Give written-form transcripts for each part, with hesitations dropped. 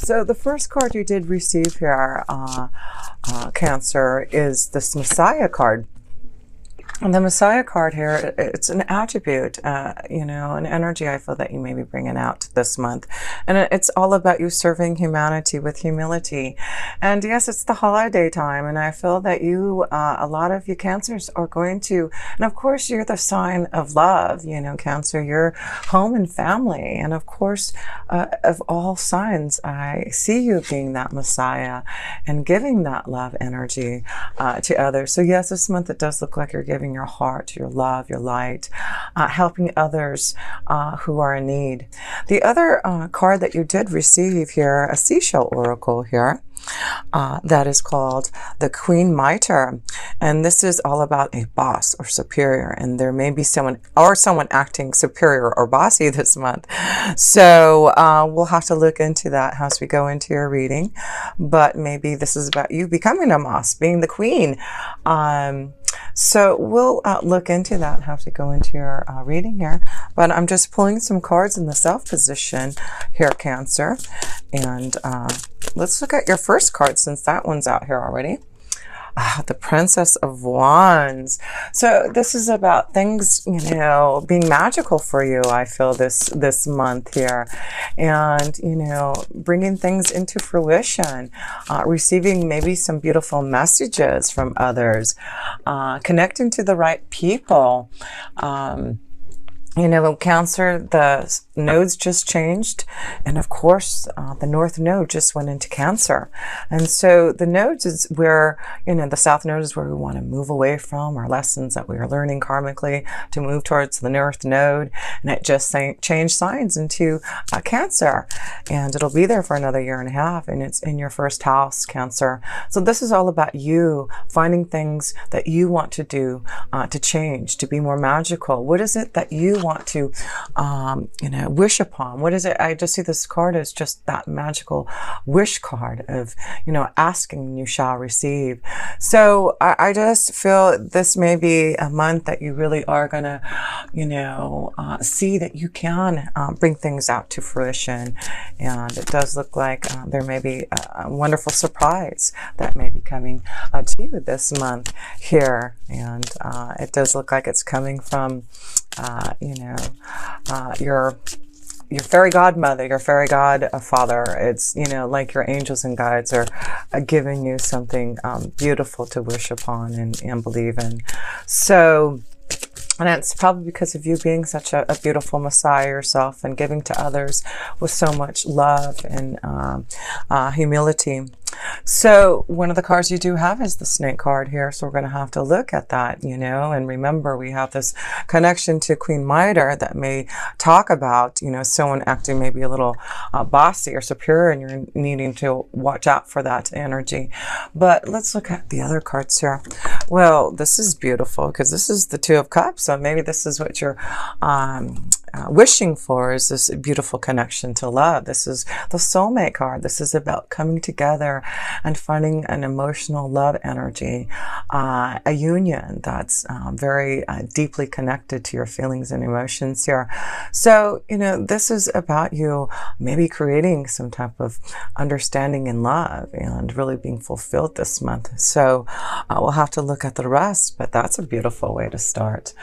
So the first card you did receive here, Cancer, is this Messiah card. And the Messiah card here, it's an attribute, an energy I feel that you may be bringing out this month. And it's all about you serving humanity with humility. And yes, it's the holiday time. And I feel that you, a lot of you Cancers are going to, and of course, you're the sign of love, Cancer, you're home and family. And of course, of all signs, I see you being that Messiah and giving that love energy to others. So yes, this month it does look like you're giving your heart, your love, your light, helping others who are in need. The other card that you did receive here, a seashell oracle here, that is called the Queen Mitre. And this is all about a boss or superior. And there may be someone acting superior or bossy this month. So we'll have to look into that as we go into your reading. But maybe this is about you becoming a boss, being the queen. So we'll look into that, have to go into your reading here. But I'm just pulling some cards in the self position here, Cancer. And let's look at your first card since that one's out here already. The Princess of Wands. So this is about things, being magical for you, I feel, this month here. And, bringing things into fruition, receiving maybe some beautiful messages from others, connecting to the right people. Cancer, the nodes just changed. And of course, the North Node just went into Cancer. And so the nodes is where, the South Node is where we want to move away from our lessons that we are learning karmically to move towards the North Node. And it just changed signs into Cancer. And it'll be there for another 1.5 years. And it's in your first house, Cancer. So this is all about you finding things that you want to do to change, to be more magical. What is it that you want to, wish upon? What is it? I just see this card as just that magical wish card of, asking and you shall receive. So I just feel this may be a month that you really are going to, see that you can bring things out to fruition. And it does look like there may be a wonderful surprise that may be coming to you this month here. And it does look like it's coming from your fairy godmother, your fairy godfather. It's, like your angels and guides are giving you something beautiful to wish upon and believe in. So, and it's probably because of you being such a beautiful Messiah yourself and giving to others with so much love and humility. So one of the cards you do have is the Snake card here. So we're going to have to look at that, and remember we have this connection to Queen Mitre that may talk about, someone acting maybe a little bossy or superior, and you're needing to watch out for that energy. But let's look at the other cards here. Well, this is beautiful because this is the Two of Cups. So maybe this is what you're wishing for, is this beautiful connection to love. This is the soulmate card. This is about coming together and finding an emotional love energy, a union that's very deeply connected to your feelings and emotions here. So, this is about you maybe creating some type of understanding and love and really being fulfilled this month. So we'll have to look at the rest, but that's a beautiful way to start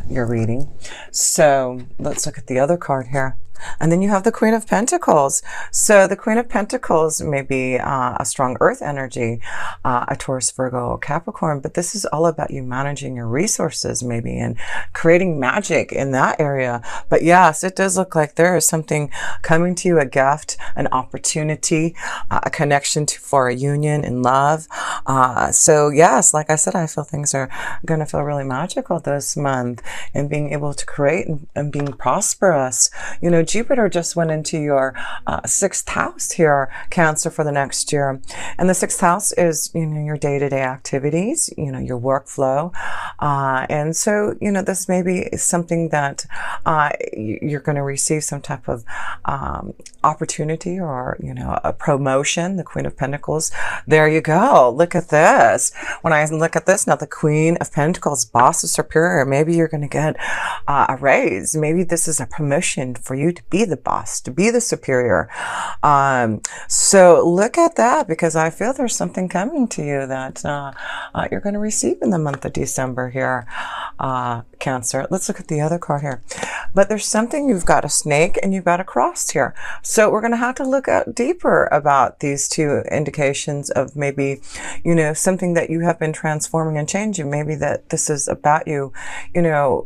your reading. So let's look at the other card here. And then you have the Queen of Pentacles. So the Queen of Pentacles may be a strong earth energy, a Taurus, Virgo, or Capricorn, but this is all about you managing your resources maybe and creating magic in that area. But yes, it does look like there is something coming to you, a gift, an opportunity, a connection for a union in love. So yes, like I said, I feel things are going to feel really magical this month, and being able to create and being prosperous. Jupiter just went into your 6th house here, Cancer, for the next year. And the 6th house is, your day-to-day activities, your workflow. And so, this may be something that you're going to receive some type of opportunity or, a promotion. The Queen of Pentacles. There you go. Look at this. When I look at this now, the Queen of Pentacles, boss or superior, maybe you're going to get a raise. Maybe this is a promotion for you to be the boss, to be the superior. So look at that, because I feel there's something coming to you that you're going to receive in the month of December here, Cancer. Let's look at the other card here. But there's something, you've got a snake and you've got a cross here. So we're going to have to look out deeper about these two indications of maybe, you know, something that you have been transforming and changing. Maybe that this is about you, you know,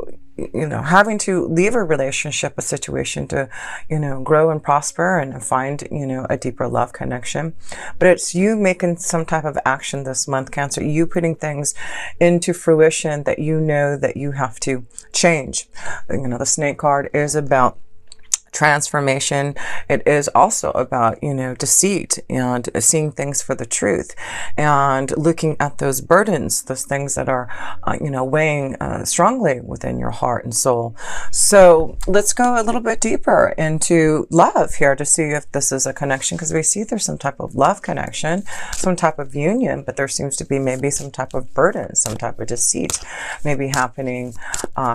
having to leave a relationship, a situation to, you know, grow and prosper and find, you know, a deeper love connection. But it's you making some type of action this month, Cancer, you putting things into fruition that you know that you have to change. You know, the snake card is about transformation. It is also about, you know, deceit and seeing things for the truth and looking at those burdens, those things that are, you know, weighing strongly within your heart and soul. So let's go a little bit deeper into love here to see if this is a connection, because we see there's some type of love connection, some type of union, but there seems to be maybe some type of burden, some type of deceit maybe happening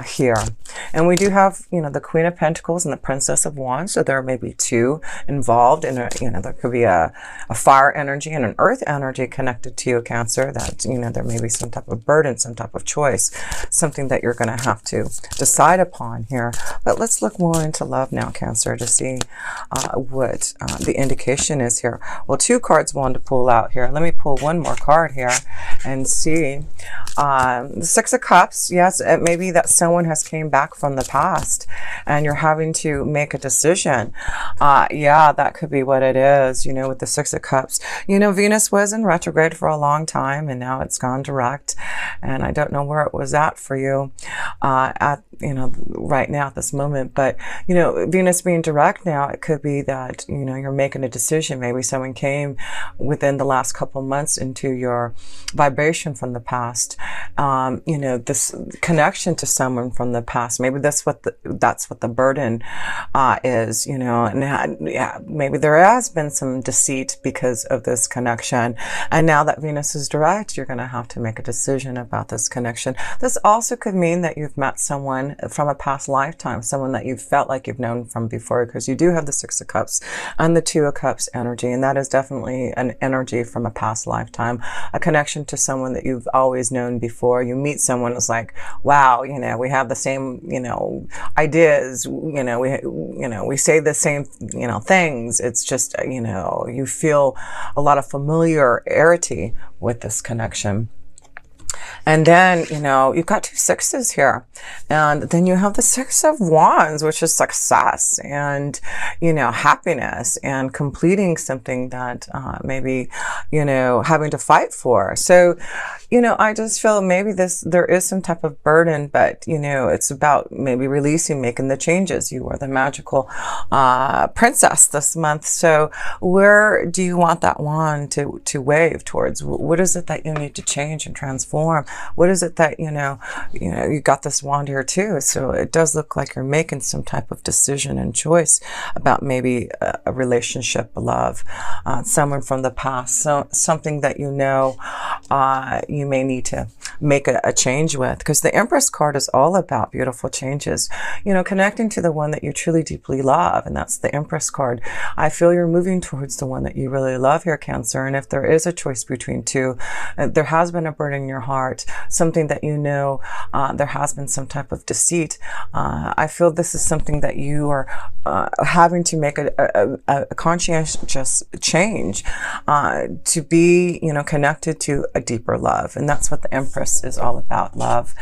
here. And we do have, you know, the Queen of Pentacles and the Princess of Wands, so there may be two involved in a, you know, there could be a fire energy and an earth energy connected to you, Cancer, that, you know, there may be some type of burden, some type of choice, something that you're going to have to decide upon here. But let's look more into love now, Cancer, to see what the indication is here. Well, two cards wanted to pull out here. Let me pull one more card here and see. The Six of Cups. Yes, it may be that someone has came back from the past and you're having to make a decision. Yeah, that could be what it is, you know, with the Six of Cups. You know, Venus was in retrograde for a long time and now it's gone direct. And I don't know where it was at for you at, you know, right now at this moment. But, you know, Venus being direct now, it could be that, you know, you're making a decision. Maybe someone came within the last couple months into your vibration from the past. You know, this connection to someone from the past. Maybe that's what the burden is, you know, and yeah, maybe there has been some deceit because of this connection. And now that Venus is direct, you're going to have to make a decision about this connection. This also could mean that you've met someone from a past lifetime, someone that you felt like you've known from before, because you do have the Six of Cups and the Two of Cups energy. And that is definitely an energy from a past lifetime, a connection to someone that you've always known before. You meet someone who's like, wow, you know, we have the same, you know, ideas, you know, we say the same, you know, things. It's just, you know, you feel a lot of familiarity with this connection. And then, you know, you've got two sixes here. And then you have the Six of Wands, which is success and, you know, happiness and completing something that maybe, you know, having to fight for. So, you know, I just feel maybe there is some type of burden, but, you know, it's about maybe releasing, making the changes. You are the magical princess this month. So where do you want that wand to wave towards? What is it that you need to change and transform? What is it that, you know, you got this wand here too. So it does look like you're making some type of decision and choice about maybe a relationship, a love, someone from the past, so something that, you know, you may need to make a change with, because the Empress card is all about beautiful changes, you know, connecting to the one that you truly deeply love. And that's the Empress card. I feel you're moving towards the one that you really love here, Cancer. And if there is a choice between two, there has been a burden in your heart, something that, you know, there has been some type of deceit. I feel this is something that you are having to make a conscientious change to be, you know, connected to a deeper love. And that's what the Empress is all about, love.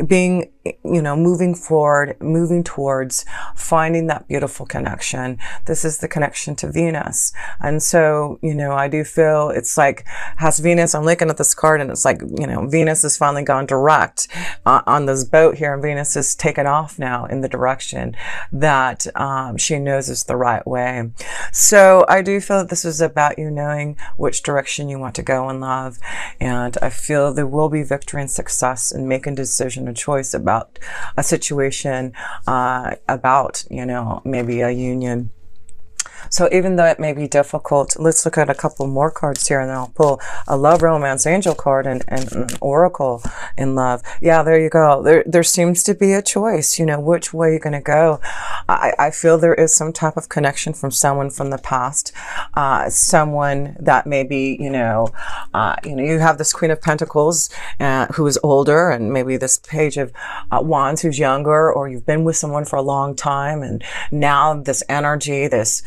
Being, you know, moving forward, moving towards finding that beautiful connection. This is the connection to Venus. And so, you know, I do feel it's like, has Venus, I'm looking at this card and it's like, you know, Venus has finally gone direct on this boat here, and Venus is taken off now in the direction that she knows is the right way. So I do feel that this is about you knowing which direction you want to go in love. And I feel there will be victory and success in making a decision, a choice about a situation, about, you know, maybe a union. So even though it may be difficult, let's look at a couple more cards here, and then I'll pull a love romance angel card and an oracle in love. Yeah, there you go. There seems to be a choice, you know, which way you're going to go. I feel there is some type of connection from someone from the past, someone that maybe, you have this Queen of Pentacles who is older, and maybe this Page of Wands who's younger, or you've been with someone for a long time, and now this energy, this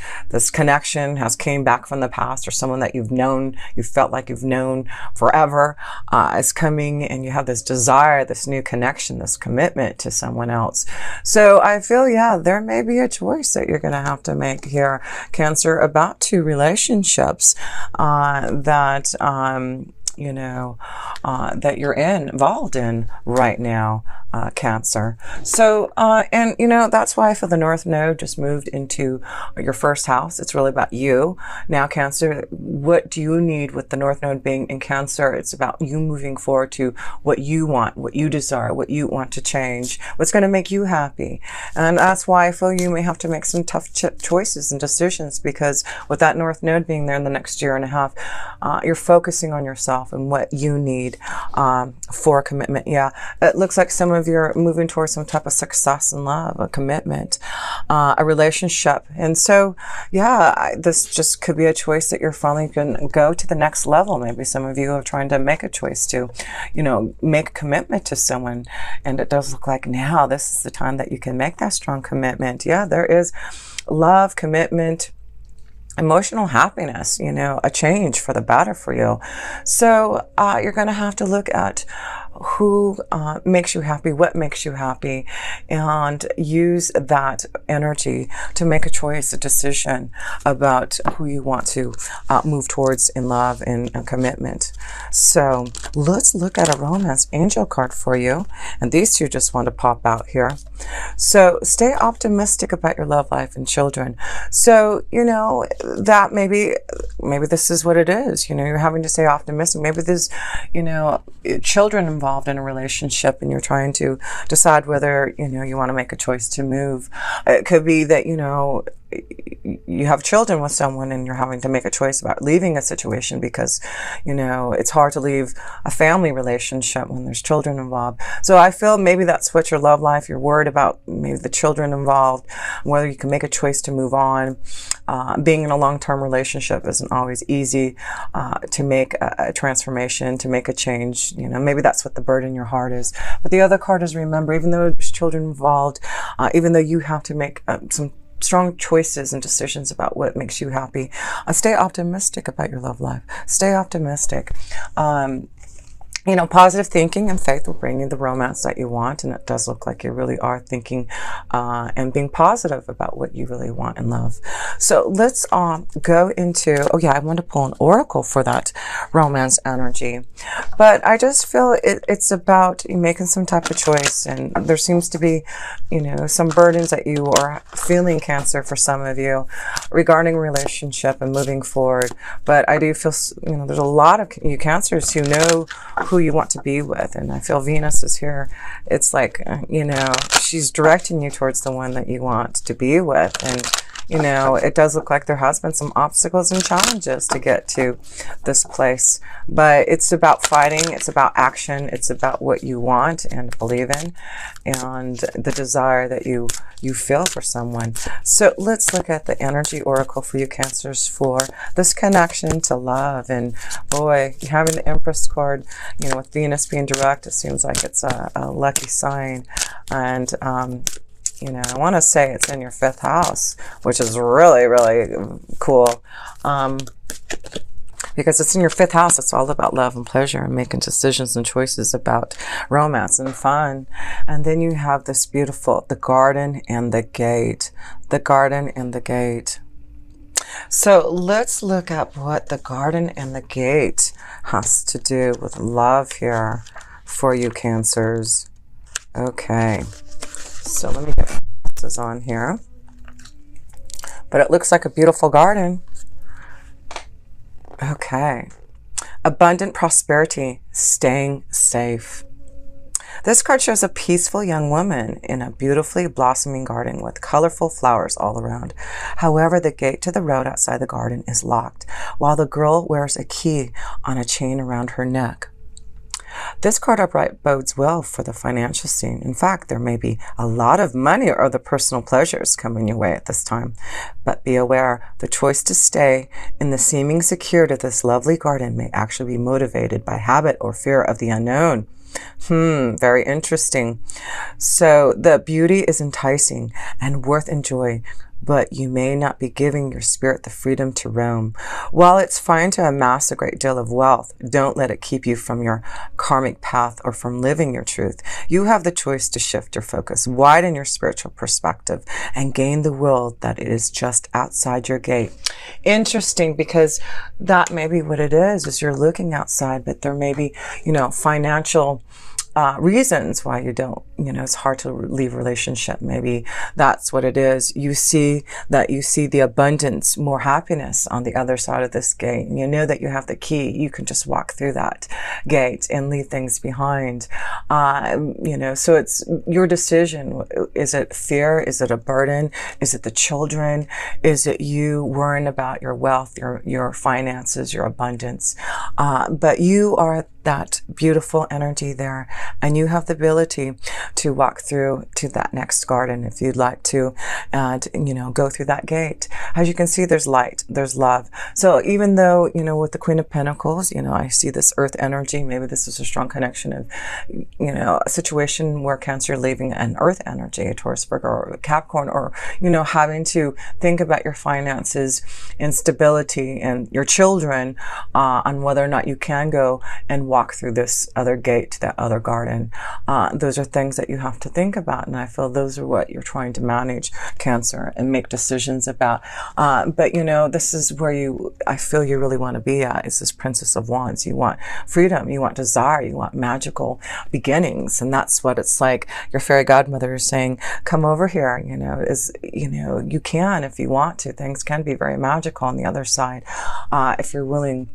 connection has came back from the past, or someone that you've known, you felt like you've known forever, is coming, and you have this desire, this new connection, this commitment to someone else. So I feel, yeah, there may be a choice that you're going to have to make here, Cancer, about two relationships that you're involved in right now, Cancer. So, and that's why I feel the North Node just moved into your first house. It's really about you. Now, Cancer, what do you need with the North Node being in Cancer? It's about you moving forward to what you want, what you desire, what you want to change, what's going to make you happy. And that's why I feel you may have to make some tough choices and decisions, because with that North Node being there in the next year and a half, you're focusing on yourself and what you need for a commitment. Yeah, it looks like some of you are moving towards some type of success in love, a commitment, a relationship. And so, yeah, this just could be a choice that you're finally going to go to the next level. Maybe some of you are trying to make a choice to, make a commitment to someone. And it does look like now this is the time that you can make that strong commitment. Yeah, there is love, commitment, emotional happiness, a change for the better for you. So you're going to have to look at who makes you happy, what makes you happy, and use that energy to make a choice, a decision about who you want to move towards in love and commitment. So let's look at a romance angel card for you. And these two just want to pop out here. So stay optimistic about your love life and children. So, that maybe this is what it is. You're having to stay optimistic. Maybe there's, children involved in a relationship, and you're trying to decide whether, you want to make a choice to move. It could be that, you have children with someone and you're having to make a choice about leaving a situation because, it's hard to leave a family relationship when there's children involved. So I feel maybe that's what your love life, you're worried about maybe the children involved, whether you can make a choice to move on. Being in a long-term relationship isn't always easy to make a transformation, to make a change. Maybe that's what the burden in your heart is. But the other card is, remember, even though there's children involved, even though you have to make some strong choices and decisions about what makes you happy, stay optimistic about your love life. Stay optimistic. Positive thinking and faith will bring you the romance that you want, and it does look like you really are thinking and being positive about what you really want in love. So let's go into, I want to pull an oracle for that romance energy. But I just feel it's about you making some type of choice, and there seems to be, some burdens that you are feeling, Cancer, for some of you regarding relationship and moving forward. But I do feel, there's a lot of you Cancers who know who you want to be with, and I feel Venus is here. It's like, she's directing you towards the one that you want to be with. And it does look like there has been some obstacles and challenges to get to this place, but it's about fighting, it's about action, it's about what you want and believe in, and the desire that you feel for someone. So let's look at the energy oracle for you Cancers for this connection to love. And boy, having the Empress card, with Venus being direct, it seems like it's a lucky sign. And I want to say it's in your 5th house, which is really, really cool. Because it's in your 5th house, it's all about love and pleasure and making decisions and choices about romance and fun. And then you have this beautiful, the garden and the gate. The garden and the gate. So let's look at what the garden and the gate has to do with love here for you Cancers. Okay. So let me get my glasses on here. But it looks like a beautiful garden. Okay. Abundant prosperity, staying safe. This card shows a peaceful young woman in a beautifully blossoming garden with colorful flowers all around. However, the gate to the road outside the garden is locked, while the girl wears a key on a chain around her neck. This card upright bodes well for the financial scene. In fact, there may be a lot of money or other personal pleasures coming your way at this time. But be aware, the choice to stay in the seeming security of this lovely garden may actually be motivated by habit or fear of the unknown. Very interesting. So the beauty is enticing and worth enjoying, but you may not be giving your spirit the freedom to roam. While it's fine to amass a great deal of wealth, don't let it keep you from your karmic path or from living your truth. You have the choice to shift your focus, widen your spiritual perspective, and gain the world that is just outside your gate. Interesting, because that may be what it is you're looking outside, but there may be, financial reasons why you don't, it's hard to leave a relationship. Maybe that's what it is. You see the abundance, more happiness on the other side of this gate. And you know that you have the key. You can just walk through that gate and leave things behind. So it's your decision. Is it fear? Is it a burden? Is it the children? Is it you worrying about your wealth, your finances, your abundance? But you are that beautiful energy there, and you have the ability to walk through to that next garden if you'd like to, and go through that gate. As you can see, there's light, there's love. So even though with the Queen of Pentacles, I see this earth energy. Maybe this is a strong connection of a situation where Cancer leaving an earth energy, a Taurus, Virgo, or Capricorn, or having to think about your finances, instability, and your children, on whether or not you can go and walk through this other gate to that other garden. Those are things that you have to think about, and I feel those are what you're trying to manage, Cancer, and make decisions about. But this is where I feel you really want to be at, is this Princess of Wands. You want freedom, you want desire, you want magical beginnings, and that's what it's like. Your fairy godmother is saying, come over here. You can, if you want to. Things can be very magical on the other side, if you're willing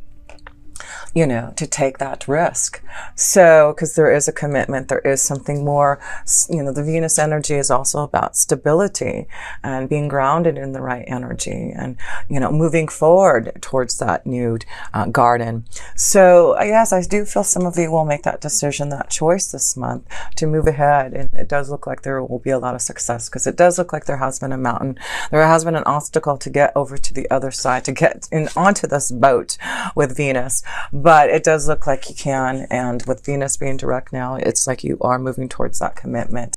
to take that risk. So, because there is a commitment, there is something more, the Venus energy is also about stability and being grounded in the right energy and, moving forward towards that new garden. So, yes, I do feel some of you will make that decision, that choice this month to move ahead. And it does look like there will be a lot of success, because it does look like there has been a mountain. There has been an obstacle to get over to the other side, to get onto this boat with Venus. But it does look like you can, and with Venus being direct now, it's like you are moving towards that commitment.